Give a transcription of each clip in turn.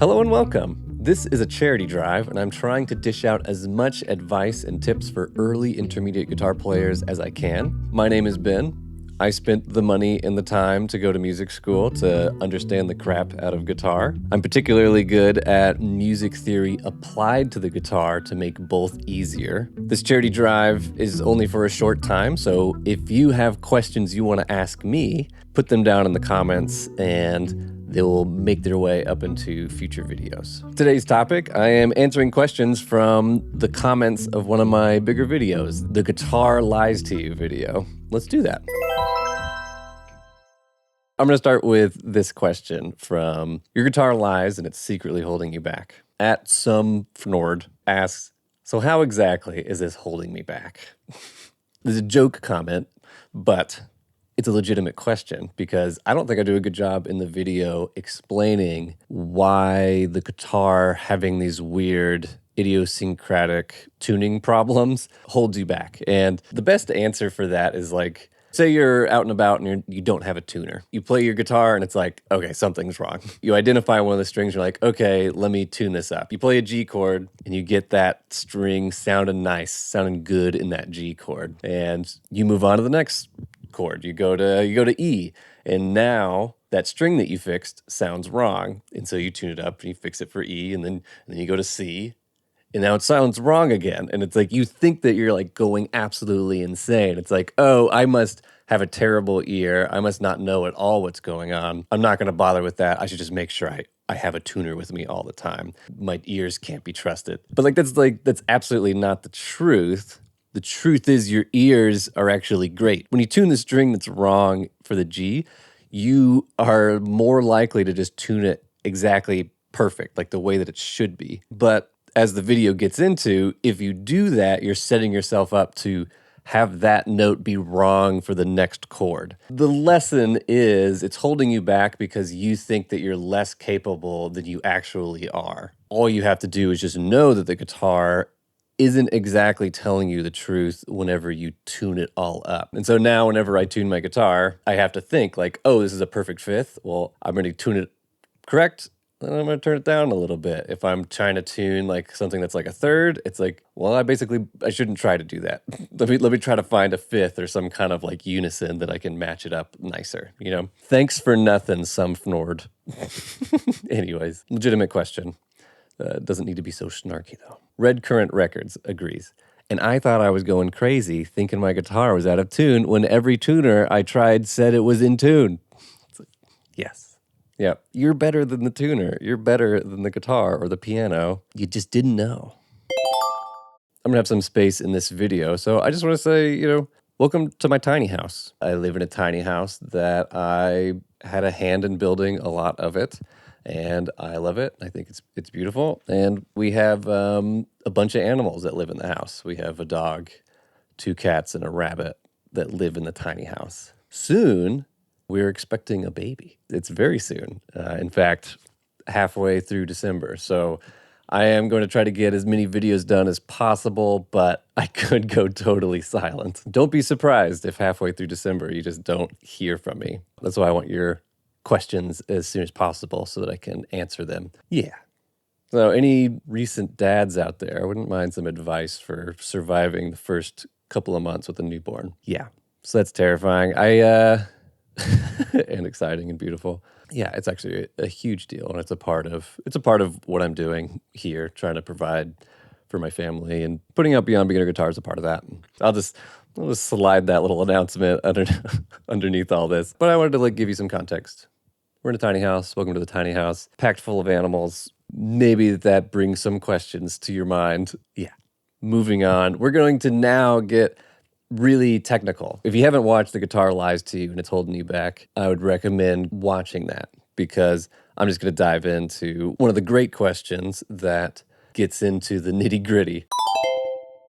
Hello and welcome. This is a charity drive, and I'm trying to dish out as much advice and tips for early intermediate guitar players as I can. My name is Ben. I spent the money and the time to go to music school to understand the crap out of guitar. I'm particularly good at music theory applied to the guitar to make both easier. This charity drive is only for a short time, so if you have questions you want to ask me, put them down in the comments and they will make their way up into future videos. Today's topic, I am answering questions from the comments of one of my bigger videos, the Guitar Lies to You video. Let's do that. I'm going to start with this question from Your Guitar Lies and It's Secretly Holding You Back. At some Fnord asks, so how exactly is this holding me back? This is a joke comment, but it's a legitimate question because I don't think I do a good job in the video explaining why the guitar having these weird idiosyncratic tuning problems holds you back. And the best answer for that is like, say you're out and about and you don't have a tuner. You play your guitar and it's like, okay, something's wrong. You identify one of the strings, you're like, okay, let me tune this up. You play a G chord and you get that string sounding nice, sounding good in that G chord. And you move on to the next chord. You go to E, and now that string that you fixed sounds wrong, and so you tune it up and you fix it for E, and then you go to C, and now it sounds wrong again. And it's like you think that you're like going absolutely insane. It's like, oh, I must have a terrible ear. I must not know at all what's going on. I'm not going to bother with that. I should just make sure I have a tuner with me all the time. My ears can't be trusted. But that's absolutely not the truth. The truth is your ears are actually great. When you tune the string that's wrong for the G, you are more likely to just tune it exactly perfect, like the way that it should be. But as the video gets into, if you do that, you're setting yourself up to have that note be wrong for the next chord. The lesson is it's holding you back because you think that you're less capable than you actually are. All you have to do is just know that the guitar isn't exactly telling you the truth whenever you tune it all up. And so now whenever I tune my guitar, I have to think like, oh, this is a perfect fifth. Well, I'm going to tune it correct, then I'm going to turn it down a little bit. If I'm trying to tune like something that's like a third, it's like, well, I shouldn't try to do that. Let me try to find a fifth or some kind of like unison that I can match it up nicer, you know? Thanks for nothing, some Fnord. Anyways, legitimate question. Doesn't need to be so snarky, though. Red Current Records agrees. And I thought I was going crazy thinking my guitar was out of tune when every tuner I tried said it was in tune. It's like, yes. Yeah, you're better than the tuner. You're better than the guitar or the piano. You just didn't know. I'm going to have some space in this video, so I just want to say, welcome to my tiny house. I live in a tiny house that I had a hand in building a lot of it. And I love it. I think it's beautiful. And we have a bunch of animals that live in the house. We have a dog, 2 cats, and a rabbit that live in the tiny house. Soon, we're expecting a baby. It's very soon. In fact, halfway through December. So I am going to try to get as many videos done as possible, but I could go totally silent. Don't be surprised if halfway through December you just don't hear from me. That's why I want your questions as soon as possible so that I can answer them. Yeah. So any recent dads out there, I wouldn't mind some advice for surviving the first couple of months with a newborn. Yeah. So that's terrifying. And exciting and beautiful. Yeah, it's actually a huge deal, and it's a part of what I'm doing here, trying to provide for my family, and putting out Beyond Beginner Guitar is a part of that. I'll just slide that little announcement underneath all this. But I wanted to give you some context. We're in a tiny house. Welcome to the tiny house. Packed full of animals. Maybe that brings some questions to your mind. Yeah. Moving on. We're going to now get really technical. If you haven't watched The Guitar Lies to You and It's Holding You Back, I would recommend watching that because I'm just going to dive into one of the great questions that gets into the nitty-gritty.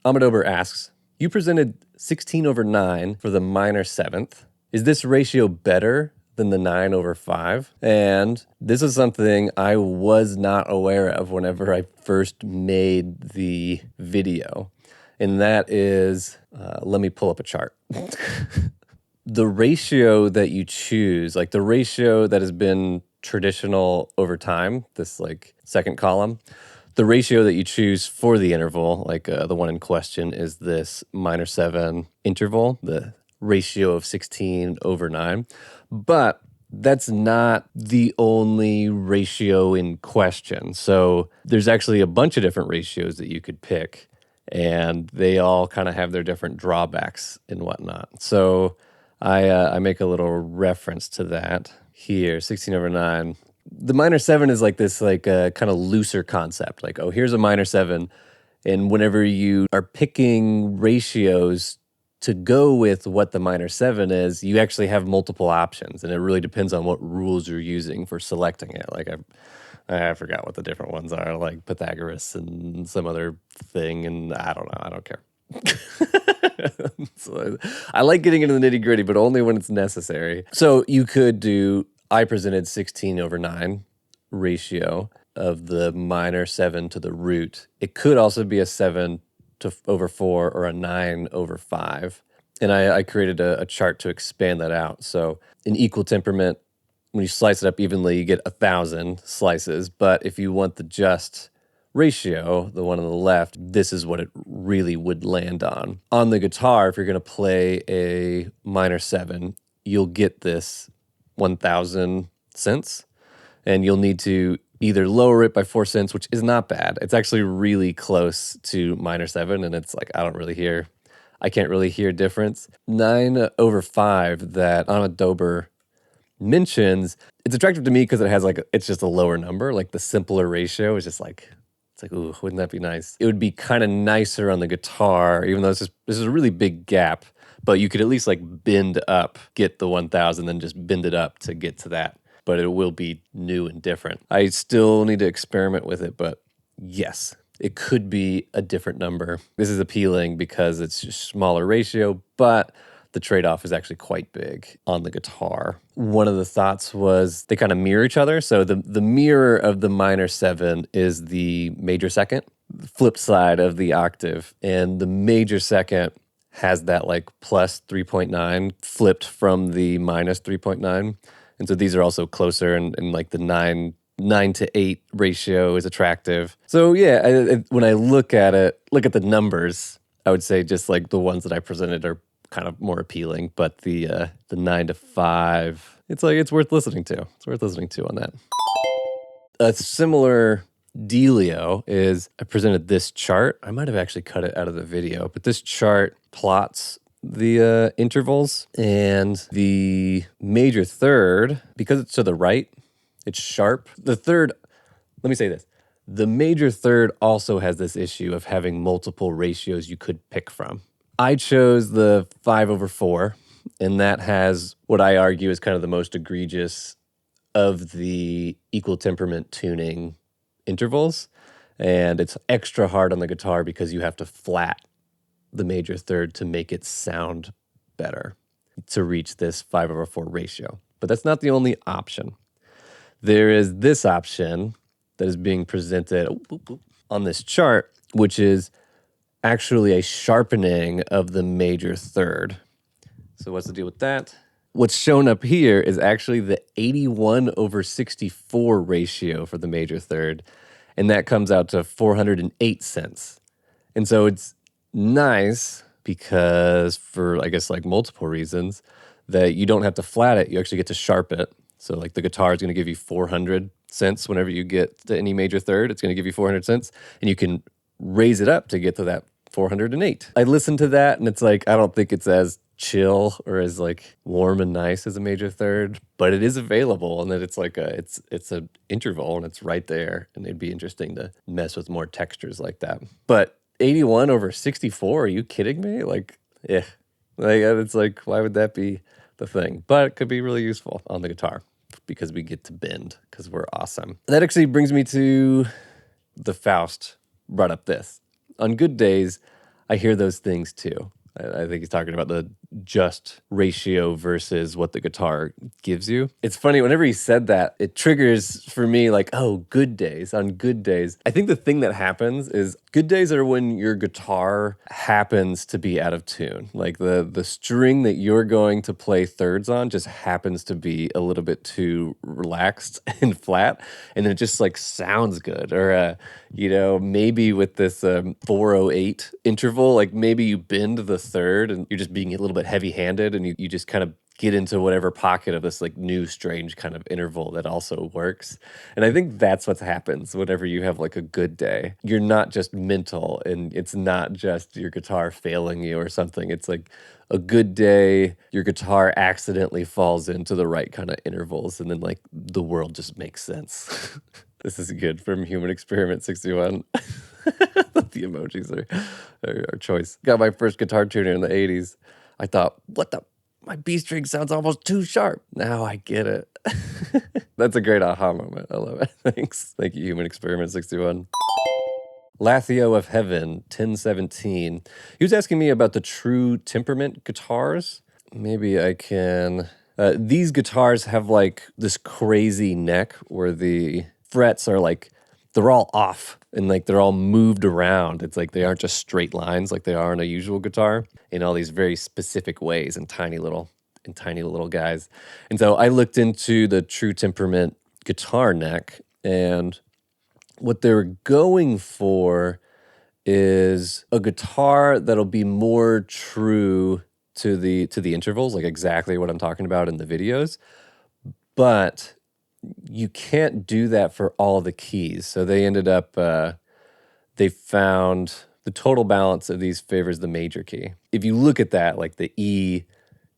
Amadober asks, you presented 16/9 for the minor 7th. Is this ratio better than the 9/5? And this is something I was not aware of whenever I first made the video. And that is, let me pull up a chart. The ratio that you choose, like the ratio that has been traditional over time, this like second column, the ratio that you choose for the interval, like the one in question, is this minor 7 interval, the ratio of 16 over 9. But that's not the only ratio in question. So there's actually a bunch of different ratios that you could pick, and they all kind of have their different drawbacks and whatnot. So I make a little reference to that here, 16 over 9. The minor 7 is like this like kind of looser concept. Like, oh, here's a minor 7. And whenever you are picking ratios to go with what the minor 7 is, you actually have multiple options. And it really depends on what rules you're using for selecting it. Like I forgot what the different ones are, like Pythagoras and some other thing. And I don't know. I don't care. So I like getting into the nitty gritty, but only when it's necessary. So you could do, I presented 16 over 9 ratio of the minor 7 to the root. It could also be a 7 over 4 or a 9 over 5. And I created a chart to expand that out. So in equal temperament, when you slice it up evenly, you get 1,000 slices. But if you want the just ratio, the one on the left, this is what it really would land on. On the guitar, if you're going to play a minor 7, you'll get this 1,000 cents, and you'll need to either lower it by 4 cents, which is not bad. It's actually really close to minor 7, and it's like I can't really hear difference. 9 over 5 that Anna Dober mentions, it's attractive to me because it has it's just a lower number. Like the simpler ratio is just like, it's like, ooh, wouldn't that be nice? It would be kind of nicer on the guitar, even though this is a really big gap, but you could at least like bend up, get the 1,000, then just bend it up to get to that. But it will be new and different. I still need to experiment with it, but yes, it could be a different number. This is appealing because it's just smaller ratio, but the trade-off is actually quite big on the guitar. One of the thoughts was they kind of mirror each other. So the mirror of the minor 7 is the major second, the flip side of the octave. And the major second has that like plus 3.9 flipped from the minus 3.9. And so these are also closer, and like the 9 to 8 ratio is attractive. So yeah, when I look at the numbers, I would say just like the ones that I presented are kind of more appealing, but the 9 to 5, it's worth listening to. It's worth listening to on that. A similar dealio is I presented this chart. I might have actually cut it out of the video, but this chart plots the intervals, and the major third, because it's to the right, it's sharp. The third, let me say this. The major third also has this issue of having multiple ratios you could pick from. I chose the 5 over 4, and that has what I argue is kind of the most egregious of the equal temperament tuning intervals. And it's extra hard on the guitar because you have to flat the major third to make it sound better to reach this 5 over 4 ratio. But that's not the only option. There is this option that is being presented on this chart, which is actually a sharpening of the major third. So what's the deal with that? What's shown up here is actually the 81 over 64 ratio for the major third, and that comes out to 408 cents. And so it's nice because for, I guess, like multiple reasons, that you don't have to flat it, you actually get to sharp it. So like the guitar is going to give you 400 cents whenever you get to any major third, it's going to give you 400 cents, and you can raise it up to get to that 408. I listened to that and it's like, I don't think it's as chill or as like warm and nice as a major third, but it is available, and that it's like it's an interval and it's right there, and it'd be interesting to mess with more textures like that. But 81 over 64, are you kidding me? Like it's like, why would that be the thing? But it could be really useful on the guitar because we get to bend because we're awesome. That actually brings me to the Faust brought up this. On good days, I hear those things too. I think he's talking about just ratio versus what the guitar gives you. It's funny, whenever he said that, it triggers for me like, oh, good days. On good days, I think the thing that happens is good days are when your guitar happens to be out of tune. Like the string that you're going to play thirds on just happens to be a little bit too relaxed and flat, and it just like sounds good. Or maybe with this 408 interval, like maybe you bend the third and you're just being a little bit heavy-handed, and you just kind of get into whatever pocket of this like new strange kind of interval that also works. And I think that's what happens whenever you have like a good day. You're not just mental, and it's not just your guitar failing you or something. It's like a good day, your guitar accidentally falls into the right kind of intervals, and then like the world just makes sense. This is good from Human Experiment 61. The emojis are our choice. Got my first guitar tuner in the 80s. I thought, my B string sounds almost too sharp. Now I get it. That's a great aha moment. I love it. Thanks. Thank you, Human Experiment 61. Lathio of Heaven, 1017. He was asking me about the True Temperament guitars. Maybe I can... these guitars have like this crazy neck where the frets are like, they're all off and like they're all moved around. It's like they aren't just straight lines like they are on a usual guitar, in all these very specific ways and tiny little guys. And so I looked into the True Temperament guitar neck, and what they're going for is a guitar that'll be more true to the intervals, like exactly what I'm talking about in the videos. But you can't do that for all the keys. So they ended up, they found the total balance of these favors the major key. If you look at that, like the E,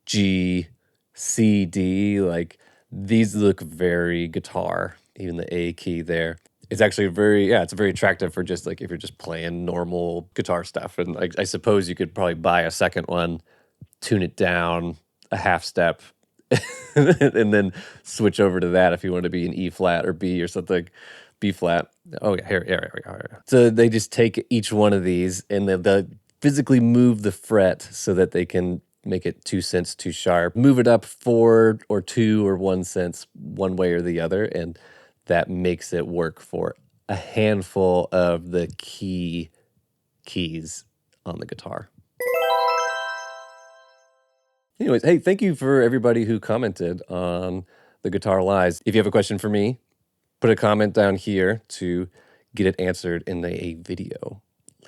G, C, D, like these look very guitar, even the A key there. It's actually it's very attractive for just like if you're just playing normal guitar stuff. And like, I suppose you could probably buy a second one, tune it down a half step, and then switch over to that if you want to be an E flat or B or something, B flat. Oh yeah, here we go. So they just take each one of these and they'll physically move the fret so that they can make it 2 cents too sharp, move it up 4 or 2 or 1 cent one way or the other, and that makes it work for a handful of the keys on the guitar. Anyways, hey, thank you for everybody who commented on the Guitar Lies. If you have a question for me, put a comment down here to get it answered in a video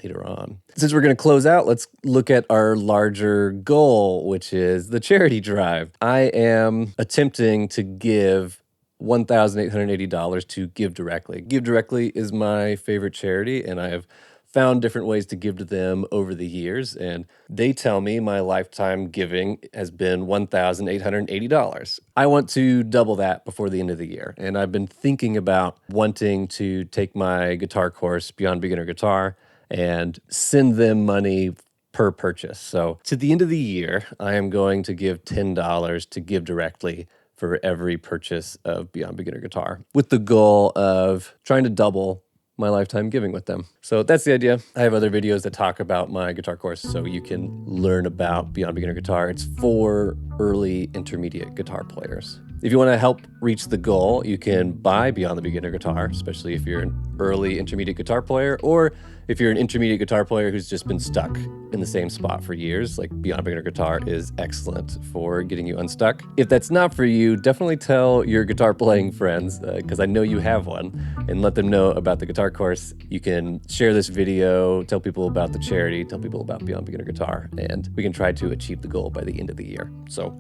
later on. Since we're going to close out, let's look at our larger goal, which is the charity drive. I am attempting to give $1,880 to Give Directly. Give Directly is my favorite charity, and I have found different ways to give to them over the years, and they tell me my lifetime giving has been $1,880. I want to double that before the end of the year, and I've been thinking about wanting to take my guitar course, Beyond Beginner Guitar, and send them money per purchase. So to the end of the year, I am going to give $10 to Give Directly for every purchase of Beyond Beginner Guitar, with the goal of trying to double my lifetime giving with them. So that's the idea. I have other videos that talk about my guitar course, so you can learn about Beyond Beginner Guitar. It's for early intermediate guitar players. If you want to help reach the goal, you can buy Beyond the Beginner Guitar, especially if you're an early intermediate guitar player, or if you're an intermediate guitar player who's just been stuck in the same spot for years. Like, Beyond Beginner Guitar is excellent for getting you unstuck. If that's not for you, definitely tell your guitar playing friends, because I know you have one, and let them know about the guitar course. You can share this video, tell people about the charity, tell people about Beyond Beginner Guitar, and we can try to achieve the goal by the end of the year. So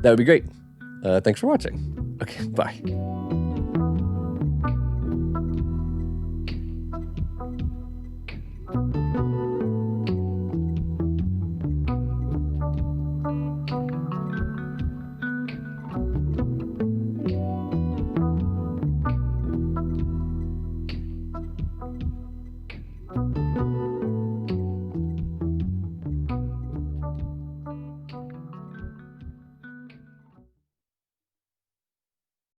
that would be great. Thanks for watching. Okay, bye.